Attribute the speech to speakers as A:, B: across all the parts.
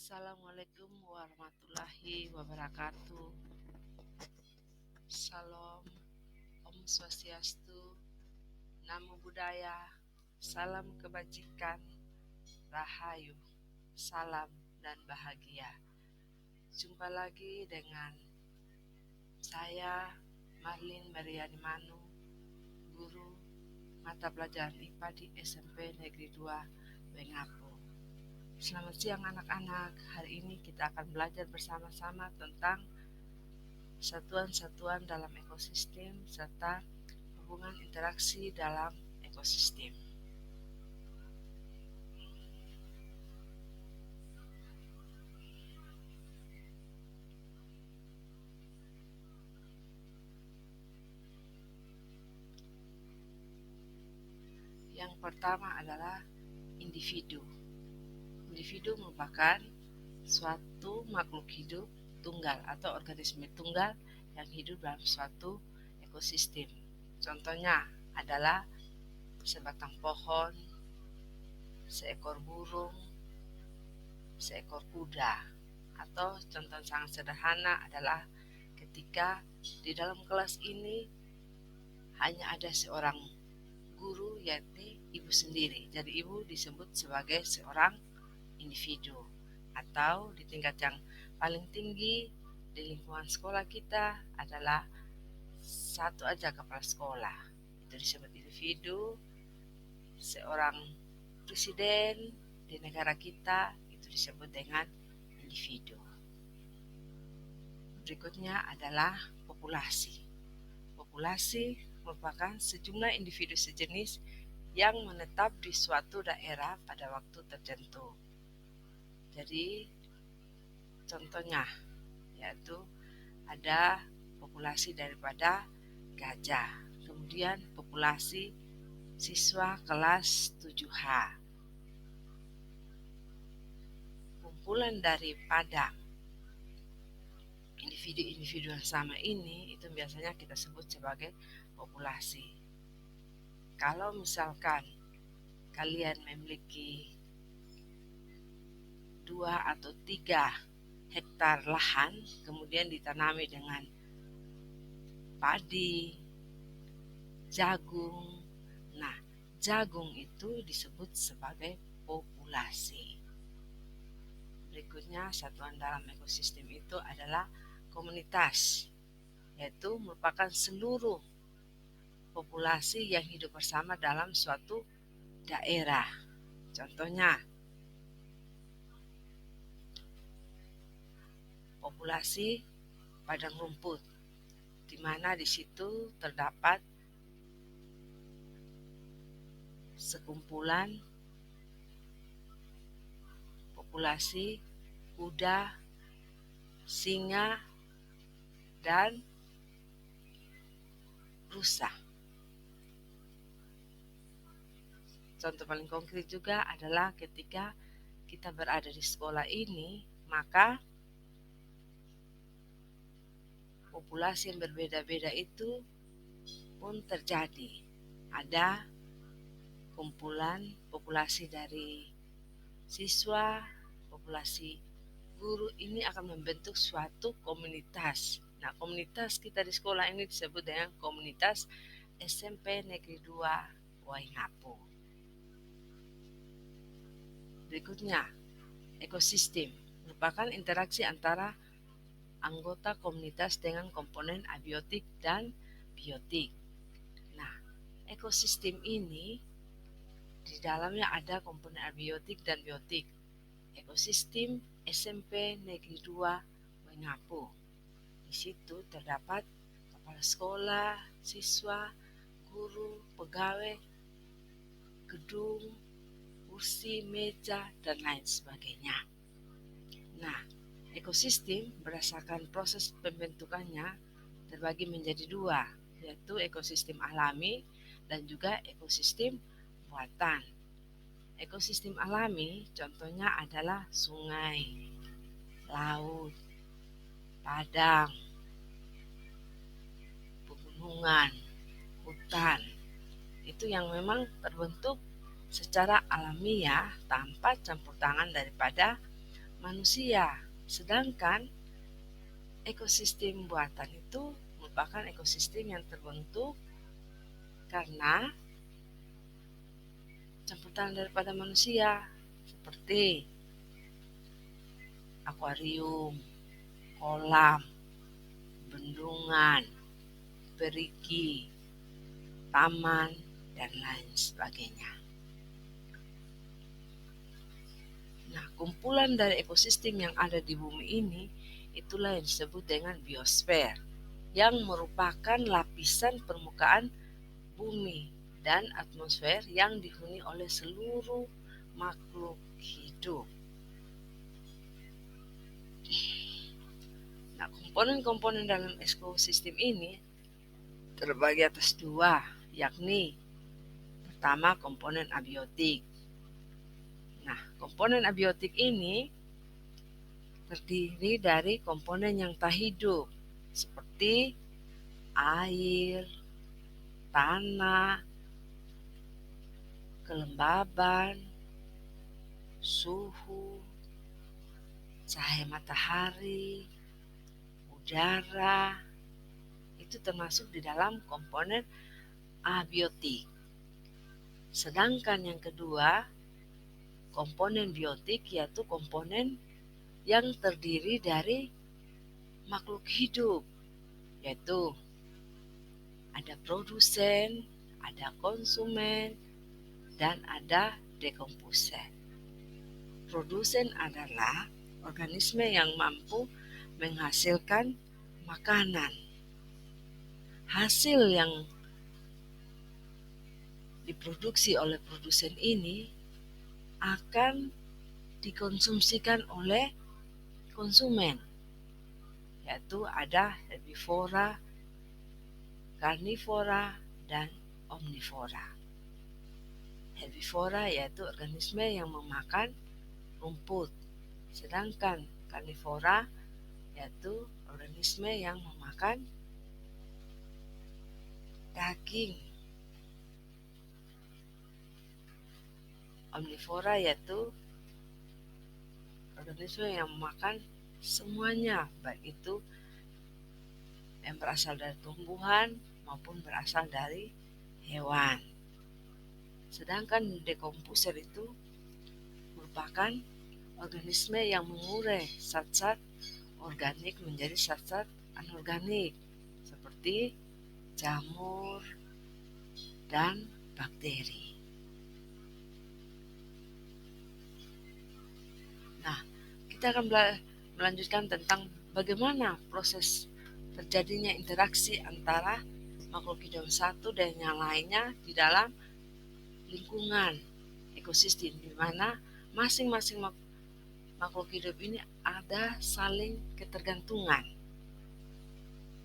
A: Assalamualaikum warahmatullahi wabarakatuh. Salam, Om Swastiastu, Namo Buddhaya, salam kebajikan, rahayu, salam dan bahagia. Jumpa lagi dengan saya, Marlin Mariani Manu, guru mata pelajaran IPA di SMP Negeri 2 Wengapu. Selamat siang anak-anak. Hari ini kita akan belajar bersama-sama tentang satuan-satuan dalam ekosistem serta hubungan interaksi dalam ekosistem. Yang pertama adalah individu. Individu merupakan suatu makhluk hidup tunggal atau organisme tunggal yang hidup dalam suatu ekosistem. Contohnya adalah sebatang pohon, seekor burung, seekor kuda. Atau contoh sangat sederhana adalah ketika di dalam kelas ini hanya ada seorang guru, yaitu ibu sendiri. Jadi ibu disebut sebagai seorang individu. Atau di tingkat yang paling tinggi di lingkungan sekolah kita adalah satu aja kepala sekolah, itu disebut individu. Seorang presiden di negara kita itu disebut dengan individu. Berikutnya adalah populasi. Populasi merupakan sejumlah individu sejenis yang menetap di suatu daerah pada waktu tertentu. Jadi contohnya yaitu ada populasi daripada gajah, kemudian populasi siswa kelas 7H. Kumpulan daripada individu-individu yang sama ini itu biasanya kita sebut sebagai populasi. Kalau misalkan kalian memiliki 2 atau 3 hektar lahan, kemudian ditanami dengan padi, jagung. Nah, jagung itu disebut sebagai populasi. Berikutnya, satuan dalam ekosistem itu adalah komunitas, yaitu merupakan seluruh populasi yang hidup bersama dalam suatu daerah. Contohnya, populasi padang rumput, di mana di situ terdapat sekumpulan populasi kuda, singa, dan rusa. Contoh paling konkret juga adalah ketika kita berada di sekolah ini, maka populasi yang berbeda-beda itu pun terjadi. Ada kumpulan populasi dari siswa, populasi guru, ini akan membentuk suatu komunitas. Nah, komunitas kita di sekolah ini disebut dengan komunitas SMP Negeri 2 Waingapu. Berikutnya, ekosistem merupakan interaksi antara anggota komunitas dengan komponen abiotik dan biotik. Nah, ekosistem ini di dalamnya ada komponen abiotik dan biotik. Ekosistem SMP Negeri 2 Wengapu. Di situ terdapat kepala sekolah, siswa, guru, pegawai, gedung, kursi, meja, dan lain sebagainya. Nah, ekosistem berdasarkan proses pembentukannya terbagi menjadi 2, yaitu ekosistem alami dan juga ekosistem buatan. Ekosistem alami contohnya adalah sungai, laut, padang, pegunungan, hutan. Itu yang memang terbentuk secara alamiah tanpa campur tangan daripada manusia. Sedangkan ekosistem buatan itu merupakan ekosistem yang terbentuk karena campuran daripada manusia, seperti akuarium, kolam, bendungan, perigi, taman, dan lain sebagainya. Nah, kumpulan dari ekosistem yang ada di bumi ini itulah yang disebut dengan biosfer, yang merupakan lapisan permukaan bumi dan atmosfer yang dihuni oleh seluruh makhluk hidup. Nah, komponen-komponen dalam ekosistem ini terbagi atas dua, yakni pertama komponen abiotik. Nah, komponen abiotik ini terdiri dari komponen yang tak hidup seperti air, tanah, kelembaban, suhu, cahaya matahari, udara, itu termasuk di dalam komponen abiotik. Sedangkan yang kedua, komponen biotik, yaitu komponen yang terdiri dari makhluk hidup, yaitu ada produsen, ada konsumen, dan ada dekomposer. Produsen adalah organisme yang mampu menghasilkan makanan. Hasil yang diproduksi oleh produsen ini akan dikonsumsikan oleh konsumen, yaitu ada herbivora, karnivora, dan omnivora. Herbivora yaitu organisme yang memakan rumput, sedangkan karnivora yaitu organisme yang memakan daging. Omnivora yaitu organisme yang memakan semuanya, baik itu yang berasal dari tumbuhan maupun berasal dari hewan. Sedangkan dekomposer itu merupakan organisme yang mengurai zat-zat organik menjadi zat-zat anorganik seperti jamur dan bakteri. Nah, kita akan melanjutkan tentang bagaimana proses terjadinya interaksi antara makhluk hidup satu dan yang lainnya di dalam lingkungan ekosistem, di mana masing-masing makhluk hidup ini ada saling ketergantungan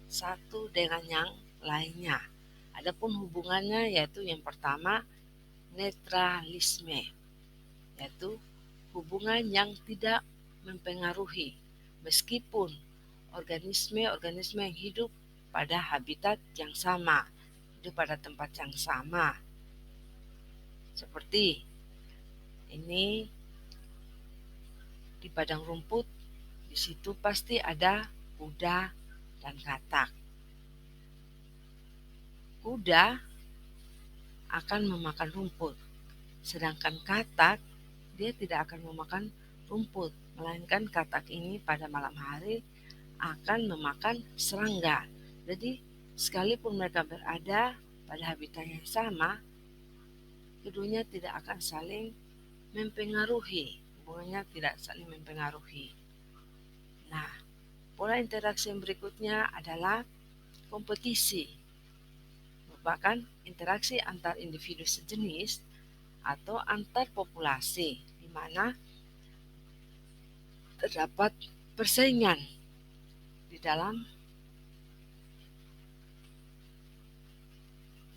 A: satu dengan yang lainnya. Adapun hubungannya yaitu yang pertama netralisme, yaitu hubungan yang tidak mempengaruhi meskipun organisme-organisme yang hidup pada habitat yang sama, hidup pada tempat yang sama. Seperti ini di padang rumput, di situ pasti ada kuda dan katak. Kuda akan memakan rumput, sedangkan katak dia tidak akan memakan rumput, melainkan katak ini pada malam hari akan memakan serangga. Jadi sekalipun mereka berada pada habitat yang sama, keduanya tidak akan saling mempengaruhi, hubungannya tidak saling mempengaruhi. Nah, pola interaksi yang berikutnya adalah kompetisi, merupakan interaksi antar individu sejenis atau antar populasi, di mana terdapat persaingan di dalam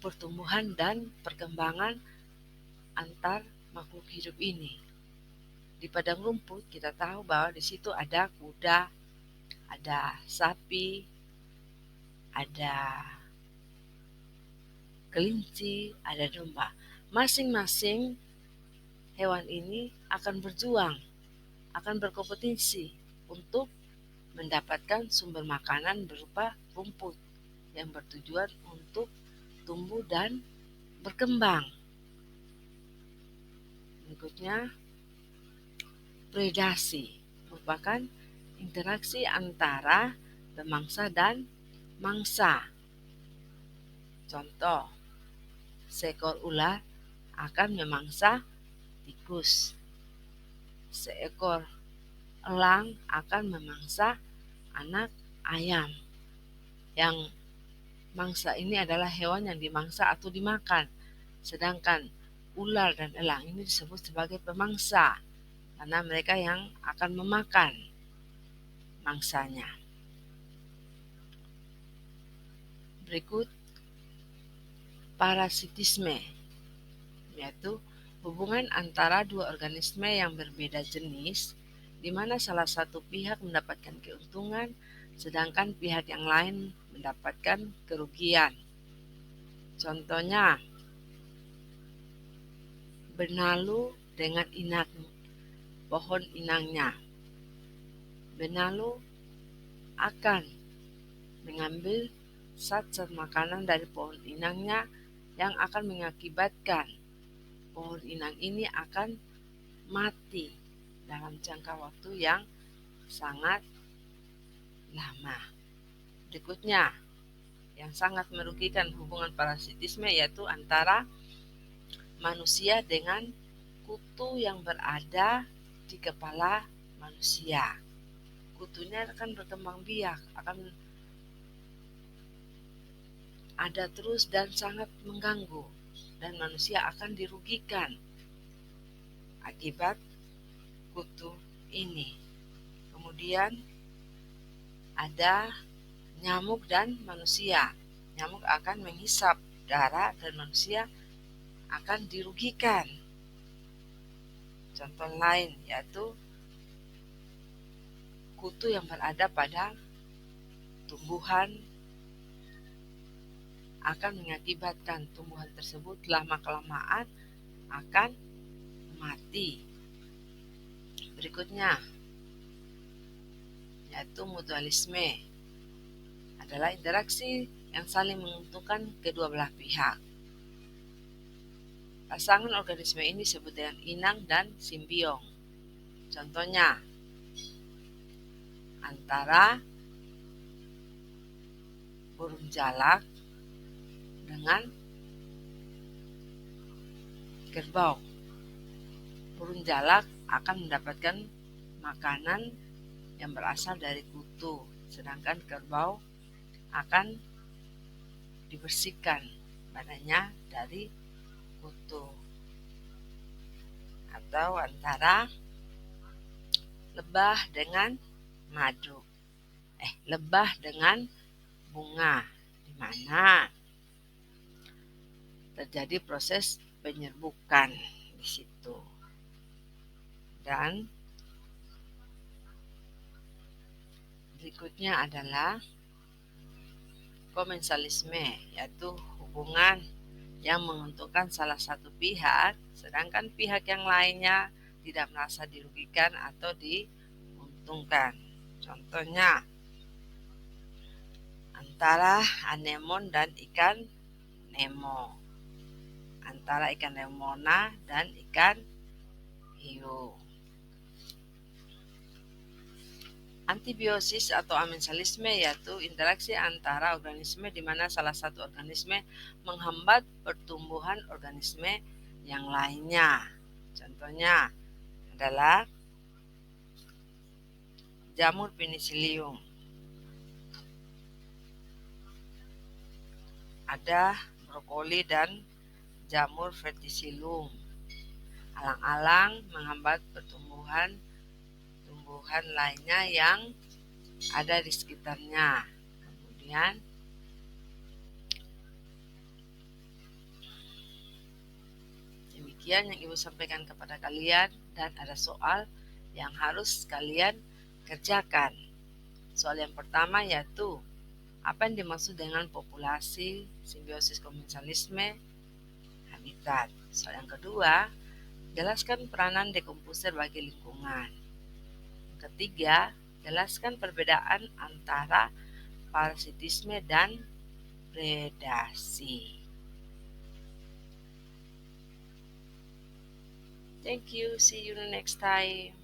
A: pertumbuhan dan perkembangan antar makhluk hidup ini. Di padang rumput kita tahu bahwa di situ ada kuda, ada sapi, ada kelinci, ada domba. Masing-masing hewan ini akan berjuang akan berkompetisi untuk mendapatkan sumber makanan berupa rumput yang bertujuan untuk tumbuh dan berkembang. Berikutnya, predasi merupakan interaksi antara pemangsa dan mangsa. Contoh, seekor ular akan memangsa tikus. Seekor elang akan memangsa anak ayam. Yang mangsa ini adalah hewan yang dimangsa atau dimakan. Sedangkan ular dan elang ini disebut sebagai pemangsa karena mereka yang akan memakan mangsanya. Berikut parasitisme, yaitu hubungan antara dua organisme yang berbeda jenis di mana salah satu pihak mendapatkan keuntungan sedangkan pihak yang lain mendapatkan kerugian. Contohnya, benalu dengan pohon inangnya. Benalu akan mengambil zat-zat makanan dari pohon inangnya yang akan mengakibatkan pohon inang ini akan mati dalam jangka waktu yang sangat lama. Berikutnya, yang sangat merugikan hubungan parasitisme yaitu antara manusia dengan kutu yang berada di kepala manusia. Kutunya akan berkembang biak, akan ada terus dan sangat mengganggu, dan manusia akan dirugikan akibat kutu ini. Kemudian ada nyamuk dan manusia. Nyamuk akan menghisap darah dan manusia akan dirugikan. Contoh lain yaitu kutu yang berada pada tumbuhan akan mengakibatkan tumbuhan tersebut lama-kelamaan akan mati. Berikutnya yaitu mutualisme, adalah interaksi yang saling menguntungkan kedua belah pihak. Pasangan organisme ini disebut dengan inang dan simbiong. Contohnya, antara burung jalak dengan kerbau. Burung jalak akan mendapatkan makanan yang berasal dari kutu, sedangkan kerbau akan dibersihkan badannya dari kutu. Atau antara lebah dengan madu. Lebah dengan bunga, di mana terjadi proses penyerbukan di situ. Dan berikutnya adalah komensalisme, yaitu hubungan yang menguntungkan salah satu pihak, sedangkan pihak yang lainnya tidak merasa dirugikan atau diuntungkan. Contohnya, antara anemon dan ikan nemo, antara ikan lemona dan ikan hiu. Antibiosis atau amensalisme yaitu interaksi antara organisme di mana salah satu organisme menghambat pertumbuhan organisme yang lainnya. Contohnya adalah jamur penicillium, ada brokoli dan jamur verticillum. Alang-alang menghambat pertumbuhan tumbuhan lainnya yang ada di sekitarnya. Kemudian demikian yang Ibu sampaikan kepada kalian, dan ada soal yang harus kalian kerjakan. Soal yang pertama yaitu apa yang dimaksud dengan populasi, simbiosis, komensalisme, habitat. Soal yang kedua, jelaskan peranan dekomposer bagi lingkungan. ketiga, jelaskan perbedaan antara parasitisme dan predasi. Thank you. See you next time.